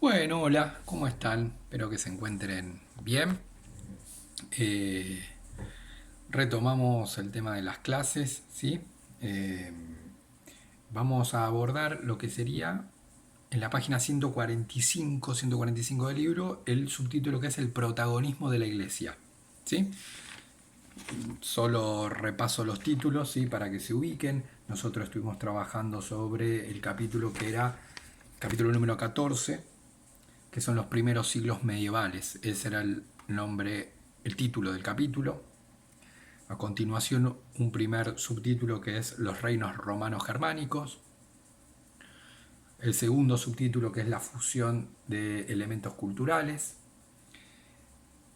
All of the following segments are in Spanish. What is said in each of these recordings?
Bueno, hola, ¿cómo están? Espero que se encuentren bien. Eh, Retomamos el tema de las clases, ¿sí? Eh, Vamos a abordar lo que sería en la página 145 del libro, el subtítulo que es el protagonismo de la iglesia, ¿sí? Solo repaso los títulos, ¿sí? Para que se ubiquen. Nosotros estuvimos trabajando sobre el capítulo que era capítulo número 14, que son los primeros siglos medievales. Ese era el nombre, el título del capítulo. A continuación, un primer subtítulo que es los reinos romanos germánicos. El segundo subtítulo que es la fusión de elementos culturales.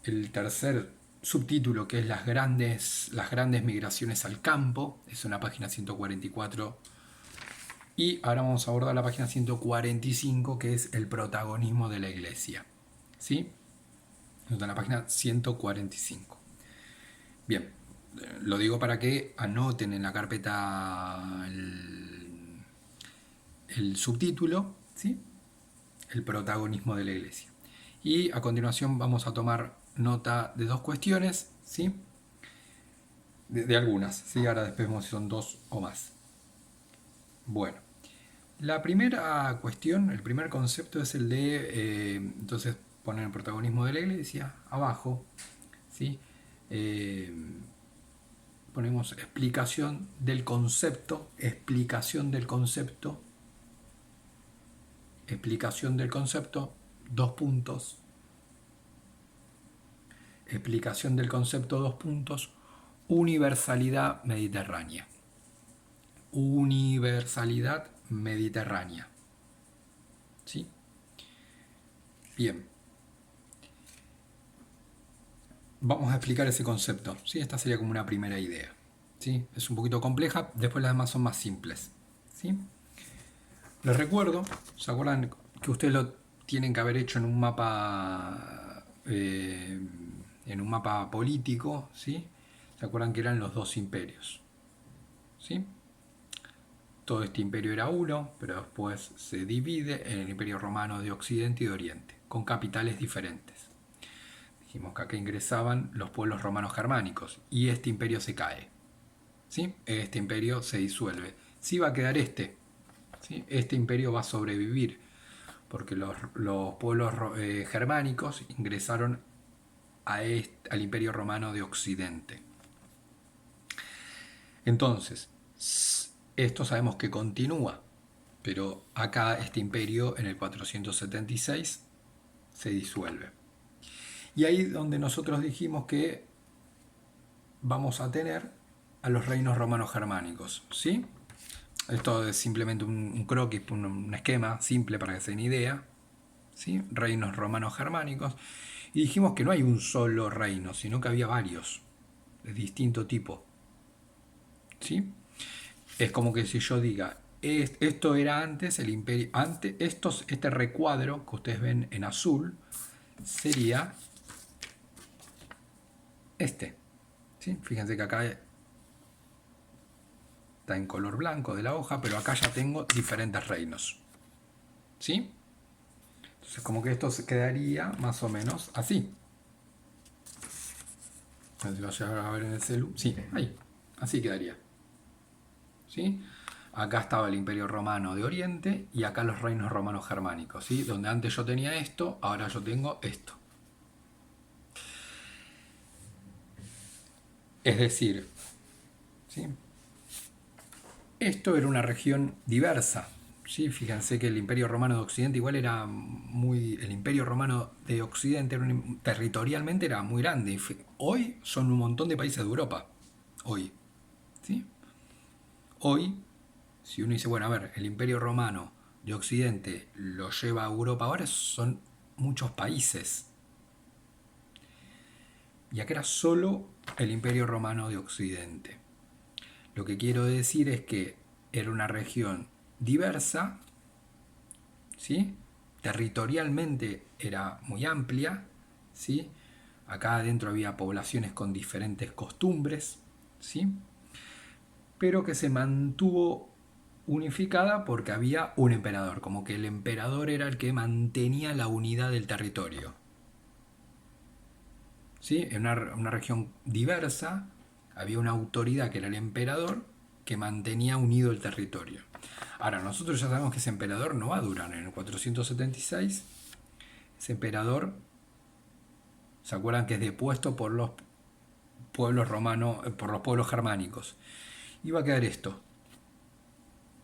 El tercer subtítulo que es las grandes migraciones al campo. Es una página 144. Y ahora vamos a abordar la página 145 que es el protagonismo de la iglesia. ¿Sí? En la página 145. Bien, lo digo para que anoten en la carpeta el subtítulo, ¿sí? El protagonismo de la iglesia. Y a continuación vamos a tomar nota de dos cuestiones, ¿sí? De algunas, ¿sí? Ahora después vemos si son dos o más. Bueno, la primera cuestión, el primer concepto es el de, entonces poner el protagonismo de la iglesia abajo, ¿sí? Eh, Ponemos explicación del concepto, dos puntos, explicación del concepto, dos puntos, universalidad mediterránea. Universalidad mediterránea. ¿Sí? Bien. Vamos a explicar ese concepto. ¿Sí? Esta sería como una primera idea. ¿Sí? Es un poquito compleja, después las demás son más simples. ¿Sí? Les recuerdo, ¿se acuerdan que ustedes lo tienen que haber hecho en un mapa político, ¿sí? ¿Se acuerdan que eran los dos imperios? ¿Sí? Todo este imperio era uno, pero después se divide en el imperio romano de Occidente y de Oriente, con capitales diferentes. Dijimos que acá ingresaban los pueblos romanos germánicos y este imperio se cae. ¿Sí? Este imperio se disuelve. Sí va a quedar este. ¿Sí? Este imperio va a sobrevivir porque los pueblos germánicos ingresaron al imperio romano de Occidente. Entonces, esto sabemos que continúa, pero acá este imperio en el 476 se disuelve. Y ahí donde nosotros dijimos que vamos a tener a los reinos romanos germánicos, ¿sí? Esto es simplemente un croquis, un esquema simple para que se den idea, ¿sí? Reinos romanos germánicos. Y dijimos que no hay un solo reino, sino que había varios, de distinto tipo, ¿sí? Es como que si yo diga, esto era antes el imperio, antes, este recuadro que ustedes ven en azul sería este, ¿sí? Fíjense que acá está en color blanco de la hoja, pero acá ya tengo diferentes reinos, ¿sí? Entonces como que esto se quedaría más o menos así. Si lo llegan a ver en el celu, sí, ahí, así quedaría, ¿sí? Acá estaba el Imperio Romano de Oriente y acá los reinos romanos germánicos, ¿sí? Donde antes yo tenía esto, ahora yo tengo esto. Es decir, ¿sí? Esto era una región diversa. ¿Sí? Fíjense que el Imperio Romano de Occidente igual era muy... El Imperio Romano de Occidente territorialmente era muy grande. Hoy son un montón de países de Europa. Hoy. ¿Sí? Hoy, si uno dice, bueno, a ver, el Imperio Romano de Occidente lo lleva a Europa, ahora son muchos países. Y acá era solo el Imperio Romano de Occidente. Lo que quiero decir es que era una región diversa, ¿sí? Territorialmente era muy amplia, ¿sí? Acá adentro había poblaciones con diferentes costumbres, ¿sí? Pero que se mantuvo unificada porque había un emperador, como que el emperador era el que mantenía la unidad del territorio. ¿Sí? En una región diversa había una autoridad que era el emperador que mantenía unido el territorio. Ahora, nosotros ya sabemos que ese emperador no va a durar. En el 476, ese emperador, ¿se acuerdan que es depuesto por los pueblos romanos, por los pueblos germánicos? Y va a quedar esto.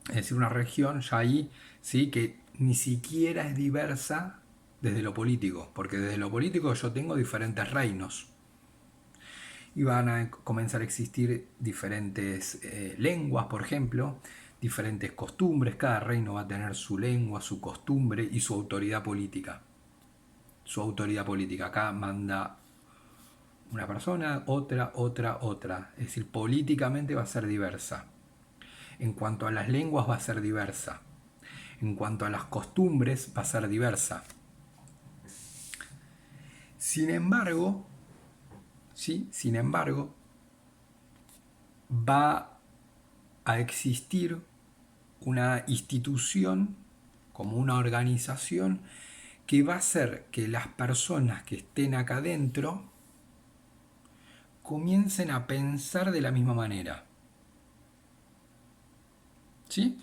Es decir, una región ya ahí, ¿sí? Que ni siquiera es diversa desde lo político, porque desde lo político yo tengo diferentes reinos. Y van a comenzar a existir diferentes lenguas, por ejemplo, diferentes costumbres. Cada reino va a tener su lengua, su costumbre y su autoridad política. Su autoridad política. Acá manda una persona, otra. Es decir, políticamente va a ser diversa. En cuanto a las lenguas va a ser diversa. En cuanto a las costumbres va a ser diversa. Sin embargo, ¿sí? Sin embargo, va a existir una institución, como una organización, que va a hacer que las personas que estén acá dentro comiencen a pensar de la misma manera. ¿Sí?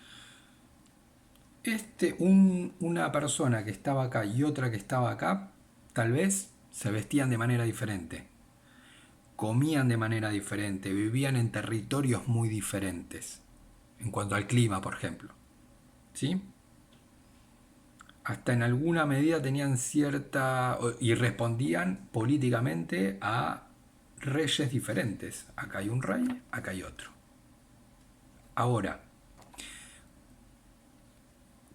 Una persona que estaba acá y otra que estaba acá, tal vez se vestían de manera diferente, comían de manera diferente, vivían en territorios muy diferentes, en cuanto al clima, por ejemplo. ¿Sí? Hasta en alguna medida tenían cierta... y respondían políticamente a reyes diferentes. Acá hay un rey, acá hay otro. Ahora,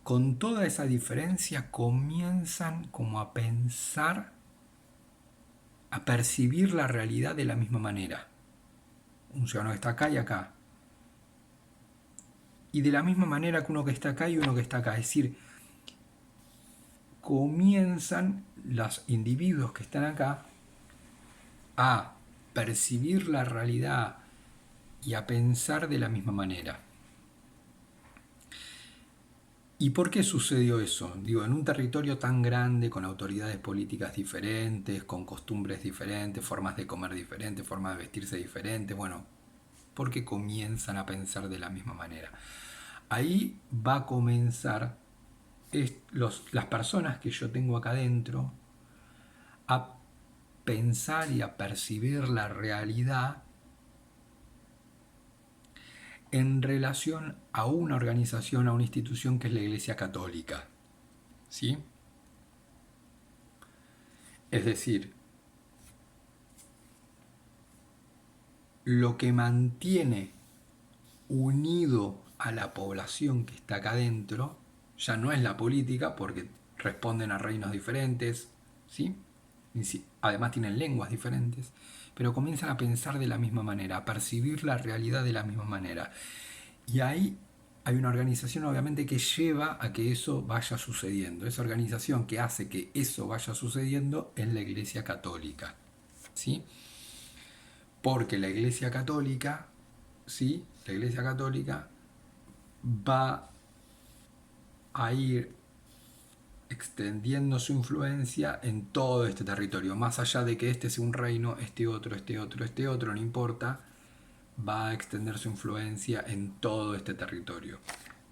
con toda esa diferencia comienzan como a pensar, a percibir la realidad de la misma manera. Un ciudadano que está acá y acá. Y de la misma manera que uno que está acá y uno que está acá. Es decir, comienzan los individuos que están acá a percibir la realidad y a pensar de la misma manera. ¿Y por qué sucedió eso? Digo, en un territorio tan grande, con autoridades políticas diferentes, con costumbres diferentes, formas de comer diferentes, formas de vestirse diferentes, bueno, porque comienzan a pensar de la misma manera. Ahí va a comenzar las personas que yo tengo acá adentro a pensar y a percibir la realidad en relación a una organización, a una institución que es la Iglesia Católica. ¿Sí? Es decir, lo que mantiene unido a la población que está acá adentro ya no es la política, porque responden a reinos diferentes, ¿sí? Además tienen lenguas diferentes, pero comienzan a pensar de la misma manera, a percibir la realidad de la misma manera. Y ahí hay una organización obviamente que lleva a que eso vaya sucediendo. Esa organización que hace que eso vaya sucediendo es la Iglesia Católica. ¿Sí? Porque la Iglesia Católica, ¿sí? La Iglesia Católica va a ir extendiendo su influencia en todo este territorio. Más allá de que este sea un reino, este otro, no importa, va a extender su influencia en todo este territorio.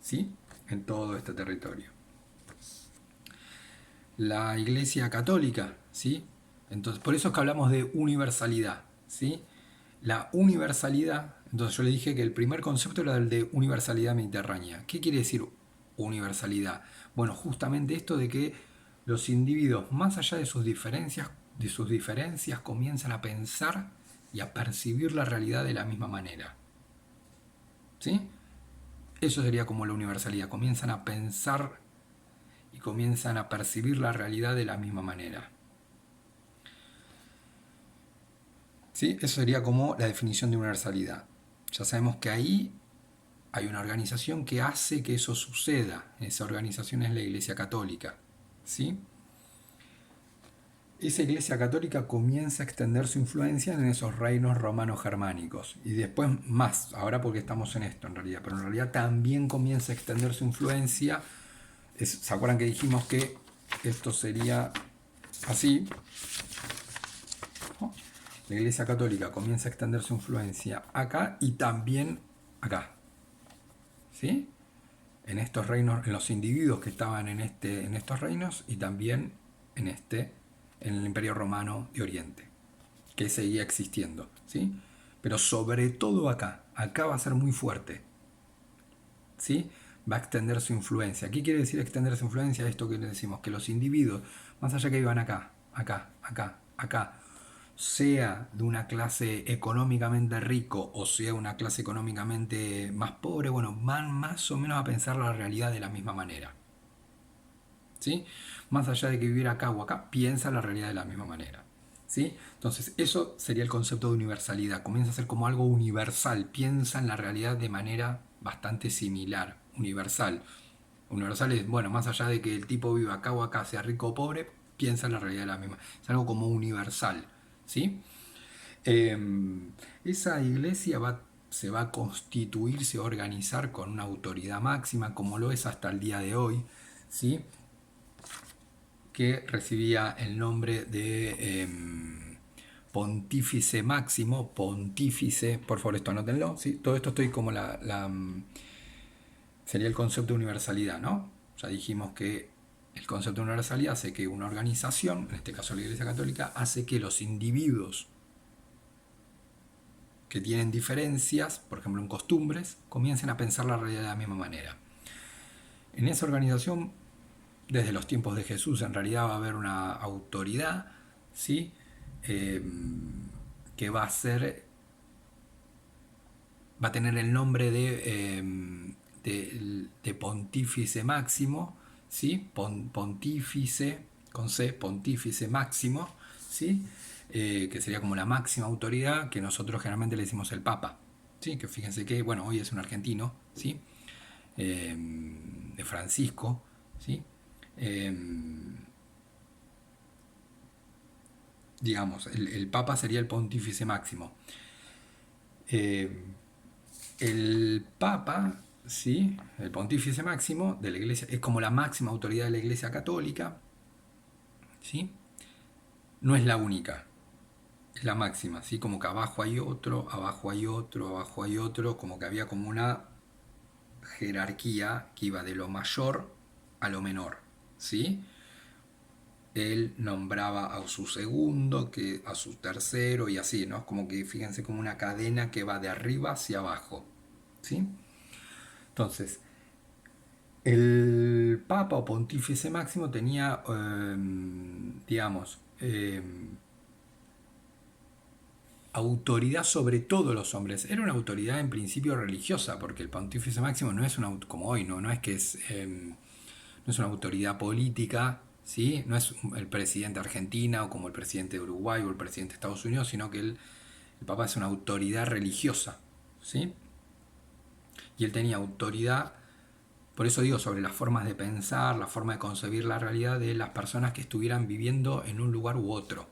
¿Sí? En todo este territorio. La Iglesia Católica, ¿sí? Entonces, por eso es que hablamos de universalidad, ¿sí? La universalidad, entonces yo le dije que el primer concepto era el de universalidad mediterránea. ¿Qué quiere decir universalidad? Bueno, justamente esto de que los individuos, más allá de sus diferencias, comienzan a pensar y a percibir la realidad de la misma manera. ¿Sí? Eso sería como la universalidad. Comienzan a pensar y comienzan a percibir la realidad de la misma manera. ¿Sí? Eso sería como la definición de universalidad. Ya sabemos que ahí hay una organización que hace que eso suceda. Esa organización es la Iglesia Católica. ¿Sí? esa iglesia católica comienza a extender su influencia en esos reinos romanos germánicos. Y después más, ahora porque estamos en esto en realidad, pero en realidad también comienza a extender su influencia. ¿Se acuerdan que dijimos que esto sería así? ¿No? La iglesia católica comienza a extender su influencia acá y también acá. ¿Sí? En estos reinos, en los individuos que estaban en estos reinos y también en en el Imperio Romano de Oriente, que seguía existiendo, ¿sí? Pero sobre todo acá va a ser muy fuerte, ¿sí? Va a extender su influencia. ¿Qué quiere decir extender su influencia? Esto que le decimos, que los individuos, más allá que iban acá, sea de una clase económicamente rico o sea una clase económicamente más pobre, bueno, van más o menos a pensar la realidad de la misma manera. ¿Sí? Más allá de que viviera acá o acá, piensa la realidad de la misma manera. ¿Sí? Entonces, eso sería el concepto de universalidad. Comienza a ser como algo universal. Piensa en la realidad de manera bastante similar. Universal. Universal es, bueno, más allá de que el tipo viva acá o acá, sea rico o pobre, piensa en la realidad de la misma. Es algo como universal. ¿Sí? Esa iglesia se va a constituir, se va a organizar con una autoridad máxima, como lo es hasta el día de hoy. ¿Sí? Que recibía el nombre de Pontífice Máximo, Pontífice, por favor esto anótenlo, ¿sí? Todo esto estoy como sería el concepto de universalidad, ¿no? Ya dijimos que el concepto de universalidad hace que una organización, en este caso la Iglesia Católica, hace que los individuos que tienen diferencias, por ejemplo en costumbres, comiencen a pensar la realidad de la misma manera. En esa organización, desde los tiempos de Jesús, en realidad va a haber una autoridad, ¿sí? Eh, que va a tener el nombre de Pontífice Máximo, ¿sí? Pontífice, con C, Pontífice Máximo, ¿sí? Que sería como la máxima autoridad, que nosotros generalmente le decimos el Papa, ¿sí? Que fíjense que, bueno, hoy es un argentino, ¿sí? De Francisco, ¿sí? Digamos, el Papa sería el Pontífice Máximo. El Papa, ¿sí? El Pontífice Máximo de la Iglesia, es como la máxima autoridad de la Iglesia Católica, ¿sí? No es la única, es la máxima, ¿sí? Como que abajo hay otro, abajo hay otro, abajo hay otro, como que había como una jerarquía que iba de lo mayor a lo menor, ¿sí? Él nombraba a su segundo, que a su tercero y así, ¿no? Como que fíjense como una cadena que va de arriba hacia abajo, ¿sí? Entonces, el Papa o Pontífice Máximo tenía, digamos, autoridad sobre todos los hombres. Era una autoridad en principio religiosa, porque el Pontífice Máximo no es una, como hoy, no es que es, no es una autoridad política, ¿sí? No es el presidente de Argentina o como el presidente de Uruguay o el presidente de Estados Unidos, sino que el Papa es una autoridad religiosa, ¿sí? Y él tenía autoridad, por eso digo, sobre las formas de pensar, la forma de concebir la realidad de las personas que estuvieran viviendo en un lugar u otro,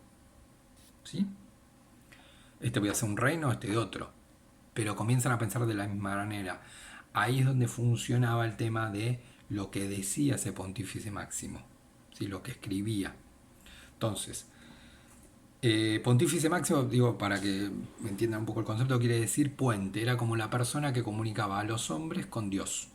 ¿sí? Este voy a hacer un reino, este de otro, pero comienzan a pensar de la misma manera. Ahí es donde funcionaba el tema de lo que decía ese Pontífice Máximo, ¿sí? Lo que escribía. Entonces, Pontífice Máximo, digo, para que me entiendan un poco el concepto, quiere decir puente. Era como la persona que comunicaba a los hombres con Dios,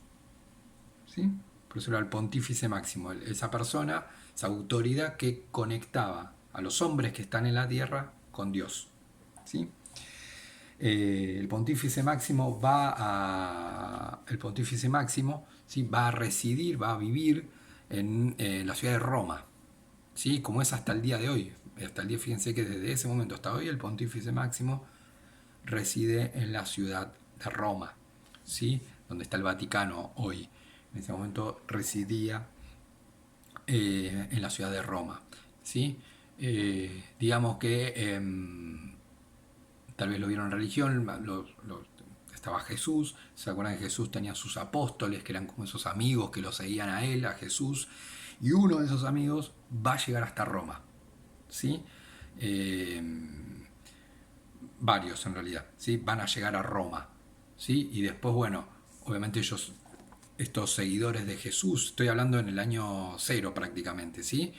¿sí? Por eso era el Pontífice Máximo, esa persona, esa autoridad que conectaba a los hombres que están en la tierra con Dios, ¿sí? El Pontífice Máximo el Pontífice Máximo, ¿sí? Va a residir, va a vivir en la ciudad de Roma, ¿sí? Como es hasta el día de hoy. Hasta el día, fíjense que desde ese momento hasta hoy el Pontífice Máximo reside en la ciudad de Roma, ¿sí? Donde está el Vaticano hoy. En ese momento residía en la ciudad de Roma, ¿sí? Digamos que tal vez lo vieron en religión, estaba Jesús, se acuerdan que Jesús tenía sus apóstoles, que eran como esos amigos que lo seguían a él, a Jesús, y uno de esos amigos va a llegar hasta Roma, ¿sí? Eh, Varios en realidad, ¿sí? Van a llegar a Roma, ¿sí? Y después, bueno, obviamente ellos, estos seguidores de Jesús, estoy hablando en el año cero prácticamente, ¿sí?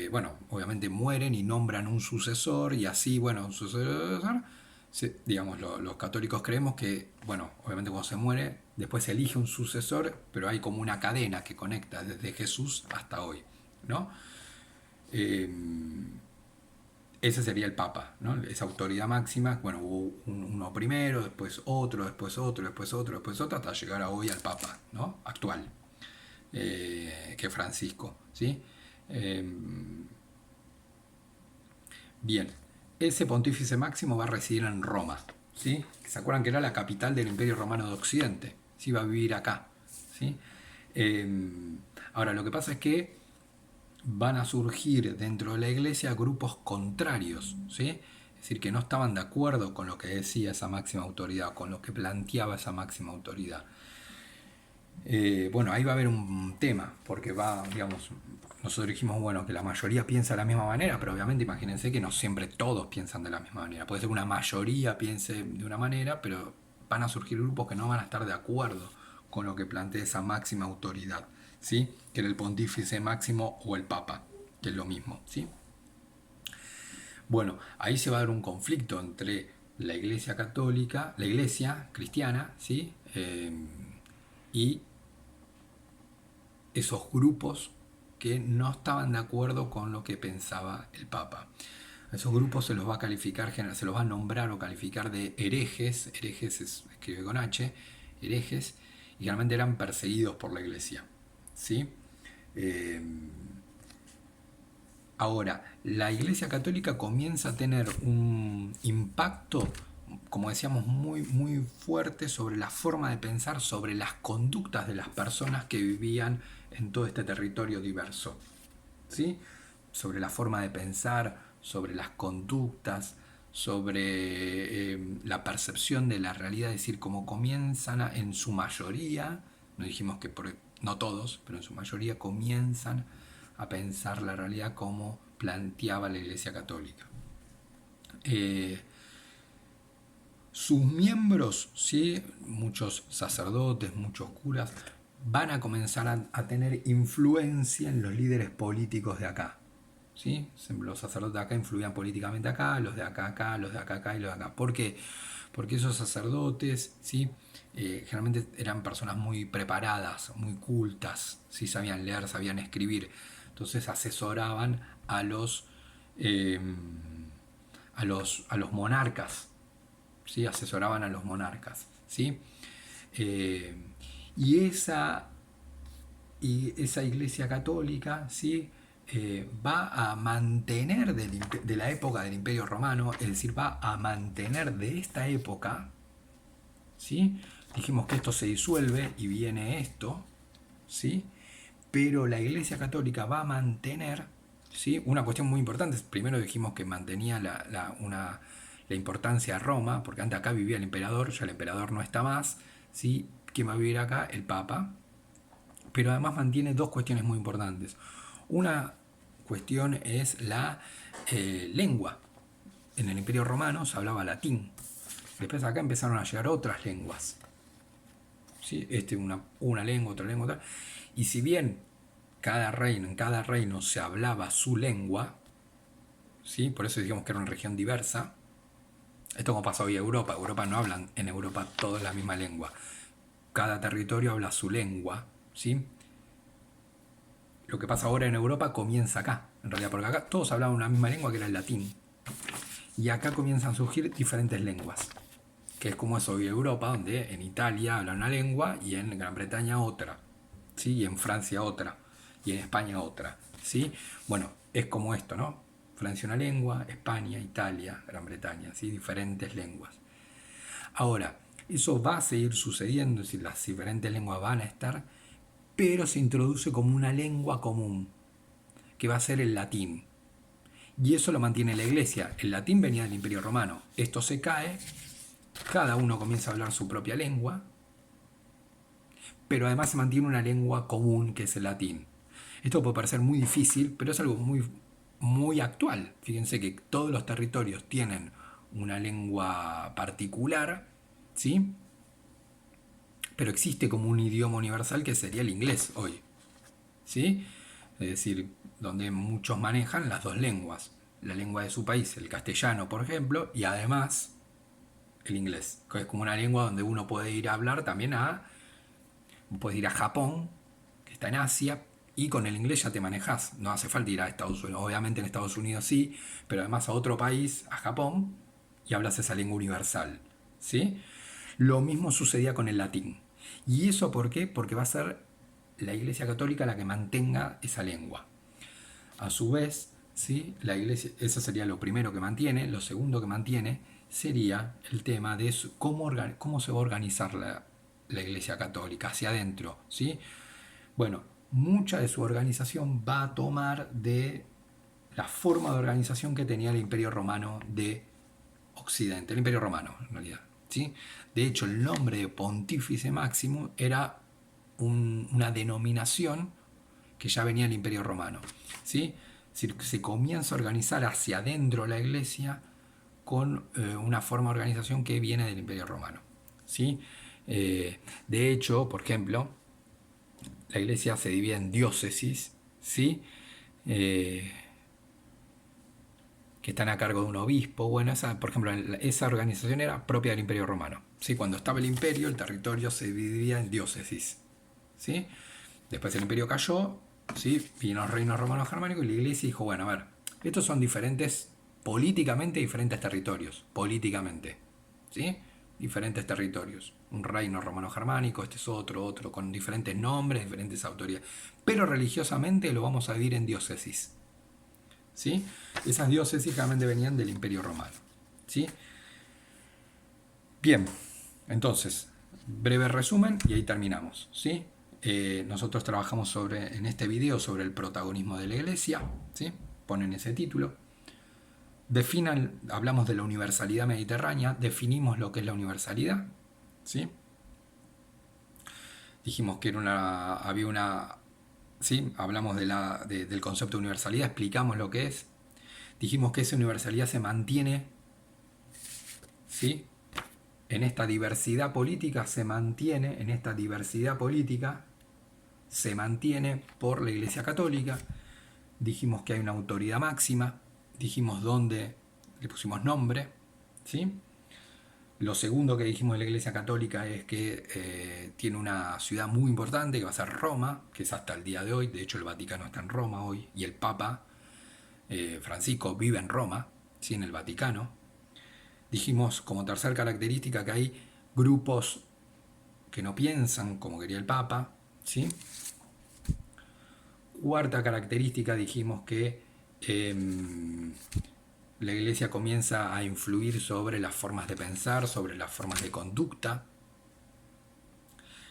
Bueno, obviamente mueren y nombran un sucesor y así, bueno, un sucesor, digamos, los católicos creemos que, bueno, obviamente cuando se muere, después se elige un sucesor, pero hay como una cadena que conecta desde Jesús hasta hoy, ¿no? Eh, Ese sería el Papa, ¿no? Esa autoridad máxima. Bueno, hubo uno primero, después otro, después otro, después otro, después otro, hasta llegar a hoy al Papa, ¿no? Actual, que es Francisco, ¿sí? Eh, Bien, ese pontífice máximo va a residir en Roma, ¿sí? ¿Se acuerdan que era la capital del Imperio Romano de Occidente? Sí, va a vivir acá, ¿sí? Ahora, lo que pasa es que van a surgir dentro de la iglesia grupos contrarios, ¿sí? Es decir, que no estaban de acuerdo con lo que decía esa máxima autoridad, con lo que planteaba esa máxima autoridad. Bueno, ahí va a haber un tema, porque va, digamos, nosotros dijimos, bueno, que la mayoría piensa de la misma manera, pero obviamente imagínense que no siempre todos piensan de la misma manera. Puede ser que una mayoría piense de una manera, pero van a surgir grupos que no van a estar de acuerdo con lo que plantea esa máxima autoridad, ¿sí? Que era el pontífice máximo o el papa, que es lo mismo, ¿sí? Bueno, ahí se va a dar un conflicto entre la iglesia católica, la iglesia cristiana, ¿sí? Y esos grupos que no estaban de acuerdo con lo que pensaba el Papa. A esos grupos se los va a calificar, se los va a nombrar o calificar de herejes, herejes se escribe con H, herejes, y realmente eran perseguidos por la iglesia. ¿Sí? Eh, Ahora, la iglesia católica comienza a tener un impacto, como decíamos, muy, muy fuerte sobre la forma de pensar, sobre las conductas de las personas que vivían en todo este territorio diverso. ¿Sí? Sobre la forma de pensar, sobre las conductas, sobre la percepción de la realidad, es decir, cómo comienzan en su mayoría, no dijimos que no todos, pero en su mayoría comienzan a pensar la realidad como planteaba la Iglesia Católica. Eh, Sus miembros, ¿sí? Muchos sacerdotes, muchos curas, van a comenzar a tener influencia en los líderes políticos de acá. ¿Sí? Los sacerdotes de acá influían políticamente acá, los de acá, los de acá y los de acá. ¿Por qué? Porque esos sacerdotes, ¿sí? Generalmente eran personas muy preparadas, muy cultas, ¿sí? Sabían leer, sabían escribir. Entonces asesoraban a eh, a los monarcas, ¿sí? Asesoraban a los monarcas, ¿sí? Eh, y, esa, y esa iglesia católica, ¿sí? Va a mantener de la época del Imperio Romano, es decir, va a mantener de esta época, ¿sí? Dijimos que esto se disuelve y viene esto, ¿sí? Pero la iglesia católica va a mantener, ¿sí? Una cuestión muy importante. Primero dijimos que mantenía la importancia a Roma, porque antes acá vivía el emperador, ya el emperador no está más, ¿sí? ¿Quién va a vivir acá? El Papa. Pero además mantiene dos cuestiones muy importantes. Una cuestión es la lengua. En el Imperio Romano se hablaba latín. Después acá empezaron a llegar otras lenguas. ¿Sí? Una lengua, otra lengua, otra. Y si bien en cada reino se hablaba su lengua, ¿sí? Por eso digamos que era una región diversa. Esto como pasa hoy en Europa. Europa no hablan en Europa todos la misma lengua. Cada territorio habla su lengua, ¿sí? Lo que pasa ahora en Europa comienza acá, en realidad, porque acá todos hablaban una misma lengua que era el latín. Y acá comienzan a surgir diferentes lenguas, que es como es hoy Europa, donde en Italia hablan una lengua y en Gran Bretaña otra, ¿sí? Y en Francia otra, y en España otra, ¿sí? Bueno, es como esto, ¿no? Francia una lengua, España, Italia, Gran Bretaña, ¿sí? Diferentes lenguas. Ahora, eso va a seguir sucediendo, es decir, las diferentes lenguas van a estar, pero se introduce como una lengua común, que va a ser el latín. Y eso lo mantiene la iglesia. El latín venía del Imperio Romano. Esto se cae, cada uno comienza a hablar su propia lengua, pero además se mantiene una lengua común que es el latín. Esto puede parecer muy difícil, pero es algo muy, muy actual. Fíjense que todos los territorios tienen una lengua particular, ¿sí? Pero existe como un idioma universal que sería el inglés hoy, ¿sí? Es decir, donde muchos manejan las dos lenguas, la lengua de su país, el castellano, por ejemplo, y además el inglés, que es como una lengua donde uno puede ir a hablar también puedes ir a Japón, que está en Asia, y con el inglés ya te manejas, no hace falta ir a Estados Unidos, obviamente en Estados Unidos sí, pero además a otro país, a Japón, y hablas esa lengua universal, ¿sí? Lo mismo sucedía con el latín. ¿Y eso por qué? Porque va a ser la Iglesia Católica la que mantenga esa lengua. A su vez, ¿sí? La Iglesia, eso sería lo primero que mantiene. Lo segundo que mantiene sería el tema de cómo se va a organizar la Iglesia Católica hacia adentro, ¿sí? Bueno, mucha de su organización va a tomar de la forma de organización que tenía el Imperio Romano de Occidente, el Imperio Romano en realidad, ¿sí? De hecho, el nombre de Pontífice Máximo era una denominación que ya venía del Imperio Romano, ¿sí? Se comienza a organizar hacia adentro la Iglesia con una forma de organización que viene del Imperio Romano, ¿sí? De hecho, por ejemplo, la Iglesia se divide en diócesis, ¿sí? Que están a cargo de un obispo. Bueno, por ejemplo, esa organización era propia del Imperio Romano, ¿sí? Cuando estaba el imperio, el territorio se dividía en diócesis, ¿sí? Después el imperio cayó, ¿sí? Vino los reinos romanos germánicos y la Iglesia dijo, bueno, a ver, estos son diferentes, políticamente diferentes territorios, políticamente, ¿sí? Diferentes territorios. Un reino romano germánico, este es otro, con diferentes nombres, diferentes autoridades. Pero religiosamente lo vamos a dividir en diócesis, ¿sí? Esas diócesis realmente venían del Imperio Romano, ¿sí? Bien, entonces, breve resumen y ahí terminamos, ¿sí? Nosotros trabajamos en este video sobre el protagonismo de la Iglesia, ¿sí? Ponen ese título. Hablamos de la universalidad mediterránea, definimos lo que es la universalidad, ¿sí? Dijimos que había una... ¿sí? Hablamos del concepto de universalidad, explicamos lo que es. Dijimos que esa universalidad se mantiene, ¿sí? En esta diversidad política se mantiene por la Iglesia Católica. Dijimos que hay una autoridad máxima, dijimos dónde le pusimos nombre, ¿sí? Lo segundo que dijimos de la Iglesia Católica es que tiene una ciudad muy importante que va a ser Roma, que es hasta el día de hoy. De hecho, el Vaticano está en Roma hoy y el Papa Francisco vive en Roma, ¿sí? En el Vaticano. Dijimos como tercera característica que hay grupos que no piensan como quería el Papa, ¿sí? Cuarta característica, dijimos que la Iglesia comienza a influir sobre las formas de pensar, sobre las formas de conducta.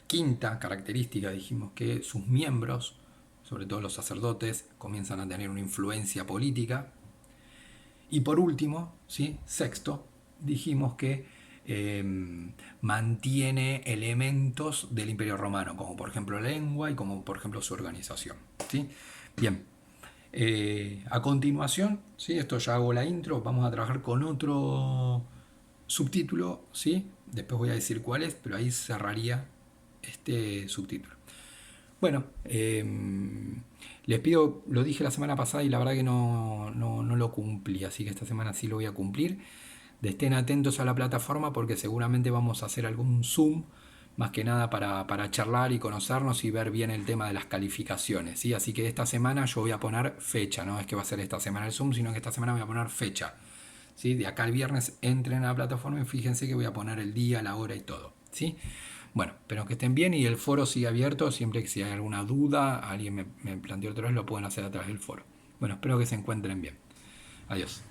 Quinta característica, dijimos que sus miembros, sobre todo los sacerdotes, comienzan a tener una influencia política. Y por último, ¿sí? Sexto, dijimos que mantiene elementos del Imperio Romano, como por ejemplo la lengua y como por ejemplo su organización, ¿sí? Bien, a continuación, ¿sí? Esto ya hago la intro, vamos a trabajar con otro subtítulo, ¿sí? Después voy a decir cuál es, pero ahí cerraría este subtítulo. Bueno, les pido, lo dije la semana pasada y la verdad que no lo cumplí, así que esta semana sí lo voy a cumplir. Estén atentos a la plataforma porque seguramente vamos a hacer algún Zoom, más que nada para charlar y conocernos y ver bien el tema de las calificaciones, ¿sí? Así que esta semana yo voy a poner fecha, no es que va a ser esta semana el Zoom, sino que esta semana voy a poner fecha, ¿sí? De acá al viernes entren a la plataforma y fíjense que voy a poner el día, la hora y todo, ¿sí? Bueno, espero que estén bien y el foro sigue abierto, siempre que si hay alguna duda, alguien me planteó otra vez, lo pueden hacer a través del foro. Bueno, espero que se encuentren bien. Adiós.